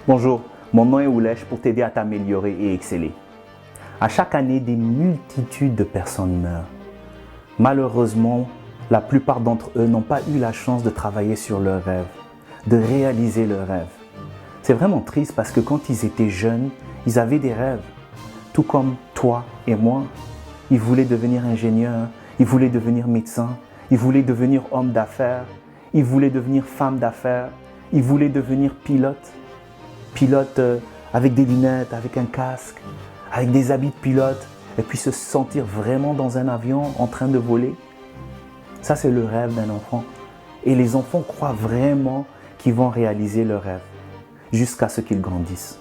Bonjour, mon nom est Oulèche pour t'aider à t'améliorer et exceller. À chaque année, des multitudes de personnes meurent. Malheureusement, la plupart d'entre eux n'ont pas eu la chance de travailler sur leurs rêves, de réaliser leurs rêves. C'est vraiment triste parce que quand ils étaient jeunes, ils avaient des rêves. Tout comme toi et moi. Ils voulaient devenir ingénieurs, ils voulaient devenir médecins, ils voulaient devenir hommes d'affaires, ils voulaient devenir femmes d'affaires, ils voulaient devenir pilotes. Pilote avec des lunettes, avec un casque, avec des habits de pilote, et puis se sentir vraiment dans un avion en train de voler. Ça, c'est le rêve d'un enfant. Et les enfants croient vraiment qu'ils vont réaliser leur rêve jusqu'à ce qu'ils grandissent.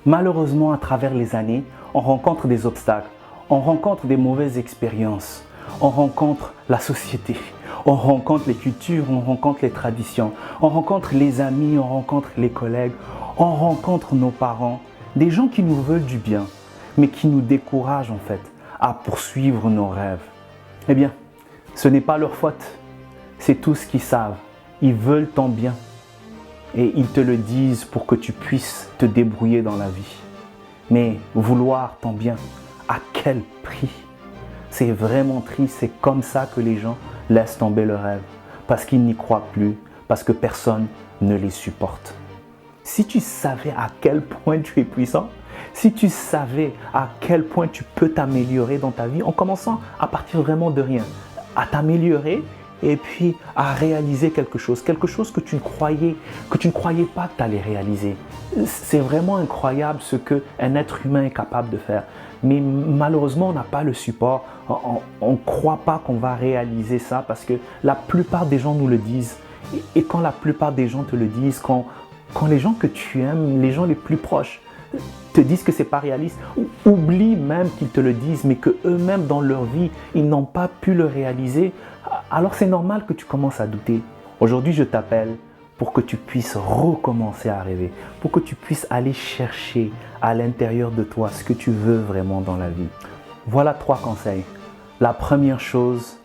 Malheureusement, à travers les années, on rencontre des obstacles, on rencontre des mauvaises expériences, on rencontre la société, on rencontre les cultures, on rencontre les traditions, on rencontre les amis, on rencontre les collègues, on rencontre nos parents, des gens qui nous veulent du bien, mais qui nous découragent en fait à poursuivre nos rêves. Eh bien, ce n'est pas leur faute, c'est tout ce qu'ils savent. Ils veulent ton bien et ils te le disent pour que tu puisses te débrouiller dans la vie. Mais vouloir ton bien, à quel prix? C'est vraiment triste, c'est comme ça que les gens laissent tomber leurs rêves, parce qu'ils n'y croient plus, parce que personne ne les supporte. Si tu savais à quel point tu es puissant, si tu savais à quel point tu peux t'améliorer dans ta vie, en commençant à partir vraiment de rien, à t'améliorer et puis à réaliser quelque chose que tu ne croyais pas que tu allais réaliser. C'est vraiment incroyable ce qu'un être humain est capable de faire. Mais malheureusement, on n'a pas le support. On ne croit pas qu'on va réaliser ça parce que la plupart des gens nous le disent. Et quand la plupart des gens te le disent, quand les gens que tu aimes, les gens les plus proches, te disent que ce n'est pas réaliste, oublie même qu'ils te le disent, mais qu'eux-mêmes dans leur vie, ils n'ont pas pu le réaliser, alors c'est normal que tu commences à douter. Aujourd'hui, je t'appelle pour que tu puisses recommencer à rêver, pour que tu puisses aller chercher à l'intérieur de toi ce que tu veux vraiment dans la vie. Voilà 3 conseils. La première chose,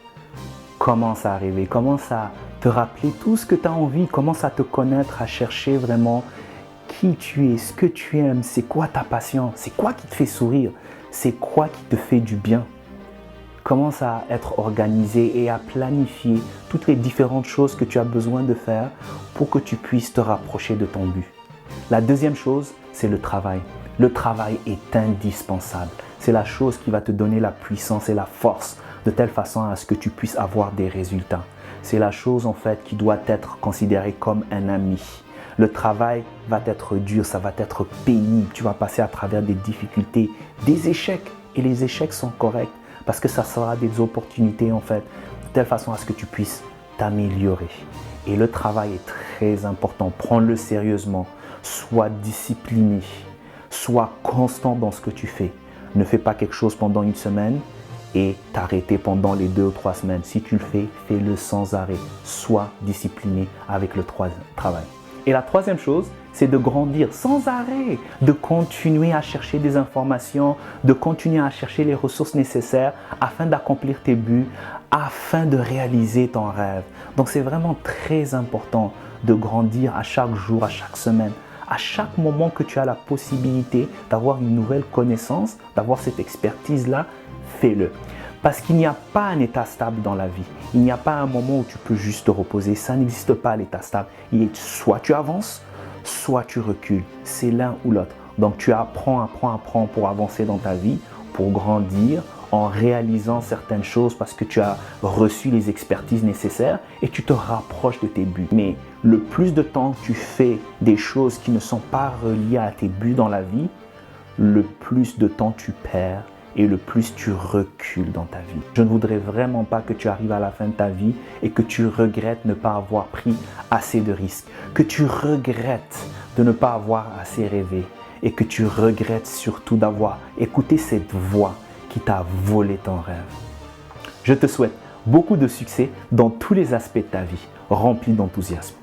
commence à rêver, commence à te rappeler tout ce que tu as envie, commence à te connaître, à chercher vraiment qui tu es, ce que tu aimes, c'est quoi ta passion, c'est quoi qui te fait sourire, c'est quoi qui te fait du bien. Commence à être organisé et à planifier toutes les différentes choses que tu as besoin de faire pour que tu puisses te rapprocher de ton but. La deuxième chose, c'est le travail. Le travail est indispensable. C'est la chose qui va te donner la puissance et la force de telle façon à ce que tu puisses avoir des résultats. C'est la chose en fait qui doit être considérée comme un ami. Le travail va être dur, ça va être pénible. Tu vas passer à travers des difficultés, des échecs. Et les échecs sont corrects parce que ça sera des opportunités en fait, de telle façon à ce que tu puisses t'améliorer. Et le travail est très important. Prends-le sérieusement. Sois discipliné. Sois constant dans ce que tu fais. Ne fais pas quelque chose pendant une semaine et t'arrêter pendant les 2 ou 3 semaines. Si tu le fais, fais-le sans arrêt. Sois discipliné avec le travail. Et la troisième chose, c'est de grandir sans arrêt, de continuer à chercher des informations, de continuer à chercher les ressources nécessaires afin d'accomplir tes buts, afin de réaliser ton rêve. Donc c'est vraiment très important de grandir à chaque jour, à chaque semaine, à chaque moment que tu as la possibilité d'avoir une nouvelle connaissance, d'avoir cette expertise-là, fais-le. Parce qu'il n'y a pas un état stable dans la vie. Il n'y a pas un moment où tu peux juste te reposer. Ça n'existe pas l'état stable. Soit tu avances, soit tu recules. C'est l'un ou l'autre. Donc tu apprends pour avancer dans ta vie, pour grandir en réalisant certaines choses parce que tu as reçu les expertises nécessaires et tu te rapproches de tes buts. Mais le plus de temps que tu fais des choses qui ne sont pas reliées à tes buts dans la vie, le plus de temps tu perds et le plus tu recules dans ta vie. Je ne voudrais vraiment pas que tu arrives à la fin de ta vie et que tu regrettes ne pas avoir pris assez de risques, que tu regrettes de ne pas avoir assez rêvé et que tu regrettes surtout d'avoir écouté cette voix qui t'a volé ton rêve. Je te souhaite beaucoup de succès dans tous les aspects de ta vie, remplis d'enthousiasme.